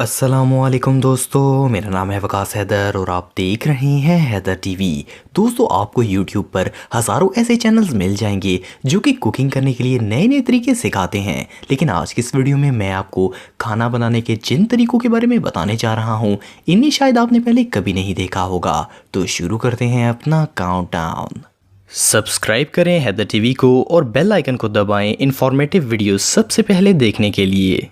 अस्सलामुअलैकुम दोस्तों, मेरा नाम है वकास हैदर और आप देख रहे हैं हैदर टीवी। दोस्तों, आपको यूट्यूब पर हज़ारों ऐसे चैनल्स मिल जाएंगे जो कि कुकिंग करने के लिए नए नए तरीके सिखाते हैं। लेकिन आज की इस वीडियो में मैं आपको खाना बनाने के जिन तरीकों के बारे में बताने जा रहा हूँ, इन्हें शायद आपने पहले कभी नहीं देखा होगा। तो शुरू करते हैं अपना काउंटडाउन। सब्सक्राइब करें हैदर टीवी को और बेल आइकन को दबाएं इंफॉर्मेटिव वीडियो सबसे पहले देखने के लिए।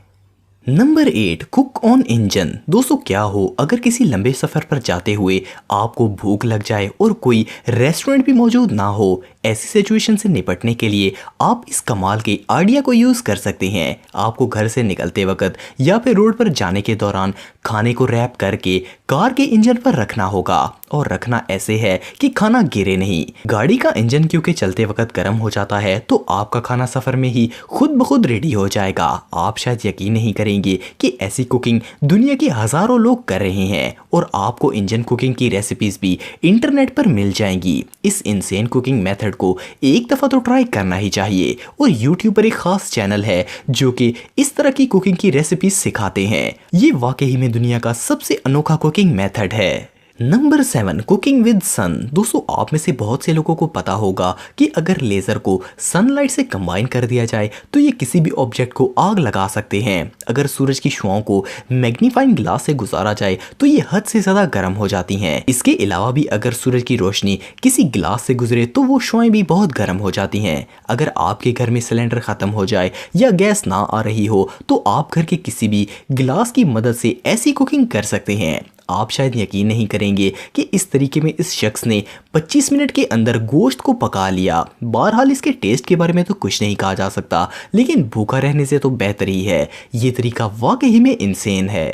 Number 8, cook on engine. दोस्तों, क्या हो अगर किसी लंबे सफ़र पर जाते हुए आपको भूख लग जाए और कोई रेस्टोरेंट भी मौजूद ना हो। ऐसी सिचुएशन से निपटने के लिए आप इस कमाल के आइडिया को यूज़ कर सकते हैं। आपको घर से निकलते वक्त या फिर रोड पर जाने के दौरान खाने को रैप करके कार के इंजन पर रखना होगा, और रखना ऐसे है कि खाना गिरे नहीं। गाड़ी का इंजन क्योंकि चलते वक्त गर्म हो जाता है, तो आपका खाना सफ़र में ही खुद ब खुद रेडी हो जाएगा। आप शायद यकीन नहीं करेंगे कि ऐसी कुकिंग दुनिया के हज़ारों लोग कर रहे हैं, और आपको इंजन कुकिंग की रेसिपीज़ भी इंटरनेट पर मिल जाएंगी। इस इंसेन कुकिंग मेथड को एक दफ़ा तो ट्राई करना ही चाहिए। और यूट्यूब पर एक खास चैनल है जो कि इस तरह की कुकिंग की रेसिपीज सिखाते हैं। ये वाकई में दुनिया का सबसे अनोखा कुकिंग मेथड है। नंबर 7, कुकिंग विद सन। दोस्तों, आप में से बहुत से लोगों को पता होगा कि अगर लेज़र को सनलाइट से कंबाइन कर दिया जाए तो ये किसी भी ऑब्जेक्ट को आग लगा सकते हैं। अगर सूरज की शुआओं को मैग्नीफाइंग ग्लास से गुजारा जाए तो ये हद से ज़्यादा गर्म हो जाती हैं। इसके अलावा भी अगर सूरज की रोशनी किसी ग्लास से गुजरे तो वो शुआएं भी बहुत गर्म हो जाती हैं। अगर आपके घर में सिलेंडर ख़त्म हो जाए या गैस ना आ रही हो तो आप घर के किसी भी ग्लास की मदद से ऐसी कुकिंग कर सकते हैं। आप शायद यकीन नहीं करेंगे कि इस तरीके में इस शख्स ने 25 मिनट के अंदर गोश्त को पका लिया। बहरहाल इसके टेस्ट के बारे में तो कुछ नहीं कहा जा सकता, लेकिन भूखा रहने से तो बेहतर ही है। ये तरीका वाकई में इंसेन है।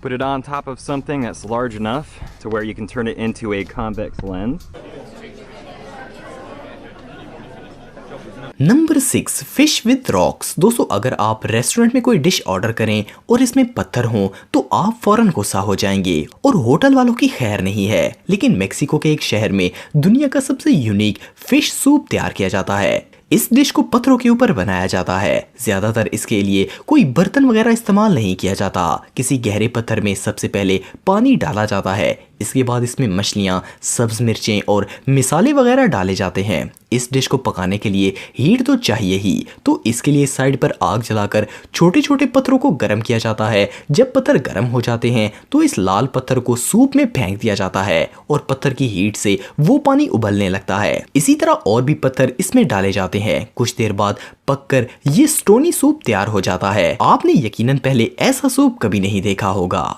Put it on top of something that's large enough to where you can turn it into a convex lens. Number 6, fish with rocks. दोस्तों, अगर आप रेस्टोरेंट में कोई डिश ऑर्डर करें और इसमें पत्थर हों तो आप फौरन गुस्सा हो जाएंगे, और होटल वालों की खैर नहीं है। लेकिन मेक्सिको के एक शहर में दुनिया का सबसे यूनिक फिश सूप तैयार किया जाता है। इस डिश को पत्थरों के ऊपर बनाया जाता है। ज्यादातर इसके लिए कोई बर्तन वगैरह इस्तेमाल नहीं किया जाता। किसी गहरे पत्थर में सबसे पहले पानी डाला जाता है। इसके बाद इसमें मछलियाँ, सब्ज मिर्चें और मिसाले वगैरह डाले जाते हैं। इस डिश को पकाने के लिए हीट तो चाहिए ही, तो इसके लिए साइड पर आग जलाकर छोटे छोटे पत्थरों को गर्म किया जाता है। जब पत्थर गर्म हो जाते हैं तो इस लाल पत्थर को सूप में फेंक दिया जाता है, और पत्थर की हीट से वो पानी उबलने लगता है। इसी तरह और भी पत्थर इसमें डाले जाते हैं। कुछ देर बाद पककर ये स्टोनी सूप तैयार हो जाता है। आपने यकीनन पहले ऐसा सूप कभी नहीं देखा होगा।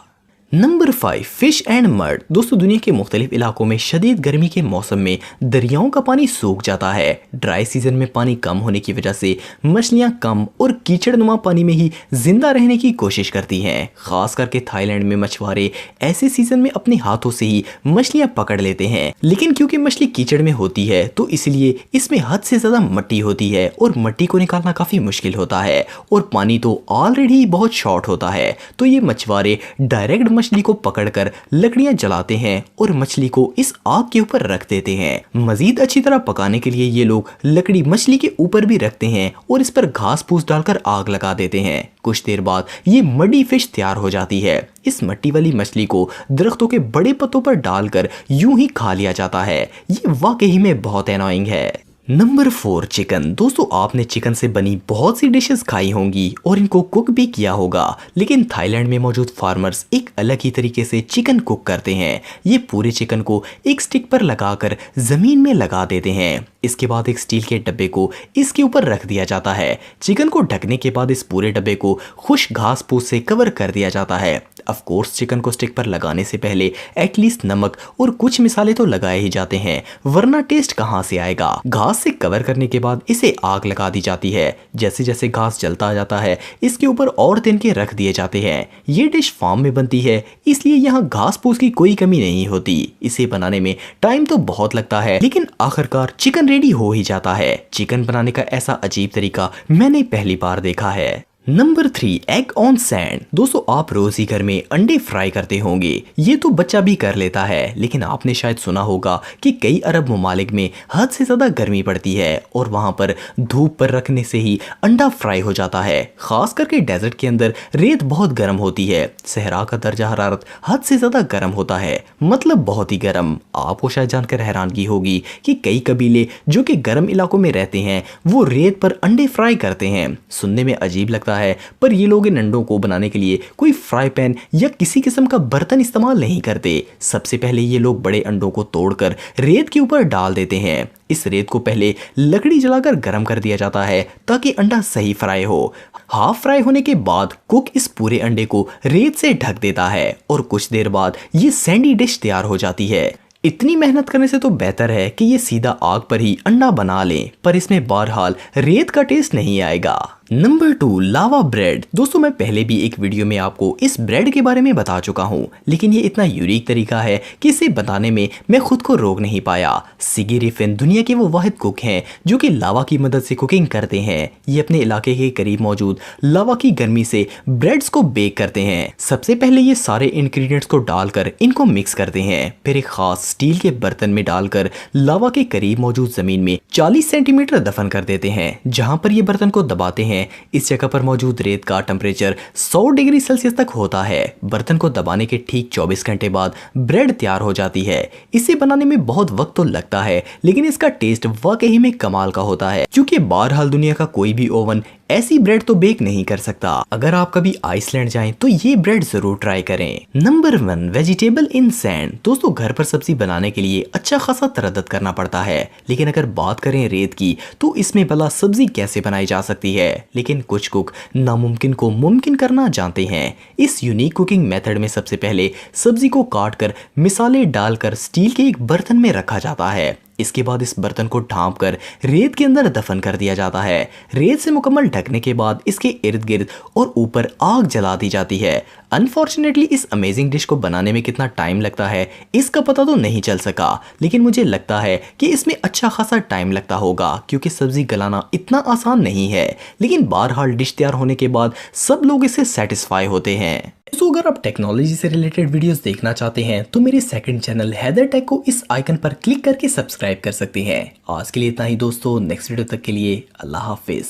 Number 5, fish and mud. दोस्तों, दुनिया के मुख्तलिफ इलाकों में शदीद गर्मी के मौसम में दरियाओं का पानी सूख जाता है। ड्राई सीजन में पानी कम होने की वजह से मछलियां कम और कीचड़नुमा पानी में ही जिंदा रहने की कोशिश करती हैं। खास करके थाईलैंड में मछुआरे ऐसे सीजन में अपने हाथों से ही मछलियां पकड़ लेते हैं। लेकिन क्योंकि मछली कीचड़ में होती है तो इसलिए इसमें हद से ज्यादा मिट्टी होती है, और मिट्टी को निकालना काफी मुश्किल होता है, और पानी तो ऑलरेडी बहुत शॉर्ट होता है। तो ये मछुआरे डायरेक्ट मछली को पकड़कर लकड़ियां जलाते हैं और मछली को इस आग के ऊपर रख देते हैं। मजीद अच्छी तरह पकाने के लिए ये लोग लकड़ी मछली के ऊपर भी रखते हैं और इस पर घास फूस डालकर आग लगा देते हैं। कुछ देर बाद ये मडी फिश तैयार हो जाती है। इस मट्टी वाली मछली को दरख्तों के बड़े पत्तों पर डालकर यूं ही खा लिया जाता है। ये वाकई में बहुत एनोइंग है। Number 4, chicken. दोस्तों, आपने चिकन से बनी बहुत सी डिशेस खाई होंगी और इनको कुक भी किया होगा, लेकिन थाईलैंड में मौजूद फार्मर्स एक अलग ही तरीके से चिकन कुक करते हैं। ये पूरे चिकन को एक स्टिक पर लगाकर जमीन में लगा देते हैं। इसके बाद एक स्टील के डब्बे को इसके ऊपर रख दिया जाता है। चिकन को ढकने के बाद इस पूरे डब्बे को खुश्क घास फूस से कवर कर दिया जाता है। ऑफ कोर्स, चिकन को स्टिक पर लगाने से पहले एटलीस्ट नमक और कुछ मिसाले तो लगाए ही जाते हैं, वरना टेस्ट कहां से आएगा। घास से कवर करने के बाद इसे आग लगा दी जाती है। जैसे जैसे घास जलता जाता है इसके ऊपर और तिनके रख दिए जाते हैं। ये डिश फार्म में बनती है, इसलिए यहाँ घास फूस की कोई कमी नहीं होती। इसे बनाने में टाइम तो बहुत लगता है, लेकिन आखिरकार चिकन रेडी हो ही जाता है। चिकन बनाने का ऐसा अजीब तरीका मैंने पहली बार देखा है। Number 3, egg on sand. दोस्तों आप रोज ही घर में अंडे फ्राई करते होंगे। ये तो बच्चा भी कर लेता है, लेकिन आपने शायद सुना होगा कि कई अरब ममालिक में हद से ज्यादा गर्मी पड़ती है और वहां पर धूप पर रखने से ही अंडा फ्राई हो जाता है। खास करके डेजर्ट के अंदर रेत बहुत गर्म होती है। सहरा का दर्जा हरारत हद से ज्यादा गर्म होता है, मतलब बहुत ही गर्म। आपको शायद जानकर हैरानगी होगी कि कई कबीले जो कि गर्म इलाकों में रहते हैं वो रेत पर अंडे फ्राई करते हैं। सुनने में अजीब लगता है, पर ये लोग इन अंडों को बनाने के लिए कोई फ्राई पैन या किसी किस्म का बर्तन इस्तेमाल नहीं करते। सबसे पहले ये लोग बड़े अंडों को तोड़कर रेत के ऊपर डाल देते हैं। इस रेत को पहले लकड़ी जलाकर गर्म कर दिया जाता है ताकि अंडा सही फ्राई हो। हाफ फ्राई होने के बाद कुक इस पूरे अंडे को रेत से ढक देता है और कुछ देर बाद ये सैंडी डिश तैयार हो जाती है। इतनी मेहनत करने से तो बेहतर है कि ये सीधा आग पर ही अंडा बना लें, पर इसमें बहरहाल रेत का टेस्ट नहीं आएगा। नंबर 2, लावा ब्रेड। दोस्तों मैं पहले भी एक वीडियो में आपको इस ब्रेड के बारे में बता चुका हूँ, लेकिन ये इतना यूनिक तरीका है कि इसे बताने में मैं खुद को रोक नहीं पाया। सिगी रिफिन दुनिया के वो वाहिद कुक हैं जो कि लावा की मदद से कुकिंग करते हैं। ये अपने इलाके के करीब मौजूद लावा की गर्मी से ब्रेड्स को बेक करते हैं। सबसे पहले ये सारे इंग्रेडिएंट्स को डालकर इनको मिक्स करते हैं, फिर एक खास स्टील के बर्तन में डालकर लावा के करीब मौजूद जमीन में 40 सेंटीमीटर दफन कर देते हैं। जहां पर ये बर्तन को दबाते हैं, इस जगह पर मौजूद रेत का टेम्परेचर 100 डिग्री सेल्सियस तक होता है। बर्तन को दबाने के ठीक 24 घंटे बाद ब्रेड तैयार हो जाती है। इसे बनाने में बहुत वक्त तो लगता है, लेकिन इसका टेस्ट वाकई में कमाल का होता है, क्योंकि बहरहाल दुनिया का कोई भी ओवन ऐसी ब्रेड तो बेक नहीं कर सकता। अगर आप कभी आइसलैंड जाएं तो ये ब्रेड जरूर ट्राई करें। नंबर 1, वेजिटेबल इन सैंड। दोस्तों घर पर सब्जी बनाने के लिए अच्छा खासा तरद्दुद करना पड़ता है, लेकिन अगर बात करें रेत की तो इसमें भला सब्जी कैसे बनाई जा सकती है। लेकिन कुछ कुक नामुमकिन को मुमकिन करना जानते हैं। इस यूनिक कुकिंग मेथड में सबसे पहले सब्जी को काट कर मिसाले डालकर स्टील के एक बर्तन में रखा जाता है। इसके बाद इस बर्तन को ढांप कर रेत के अंदर दफन कर दिया जाता है। रेत से मुकम्मल ढकने के बाद इसके इर्द गिर्द और ऊपर आग जला दी जाती है। अनफॉर्चुनेटली इस अमेजिंग डिश को बनाने में कितना टाइम लगता है इसका पता तो नहीं चल सका, लेकिन मुझे लगता है कि इसमें अच्छा खासा टाइम लगता होगा, क्योंकि सब्जी गलाना इतना आसान नहीं है। लेकिन बहरहाल डिश तैयार होने के बाद सब लोग इससे सेटिस्फाई होते हैं। तो अगर आप टेक्नोलॉजी से रिलेटेड वीडियोस देखना चाहते हैं तो मेरे सेकंड चैनल हैदर टेक को इस आइकन पर क्लिक करके सब्सक्राइब कर सकते हैं। आज के लिए इतना ही दोस्तों, नेक्स्ट वीडियो तक के लिए अल्लाह हाफिज।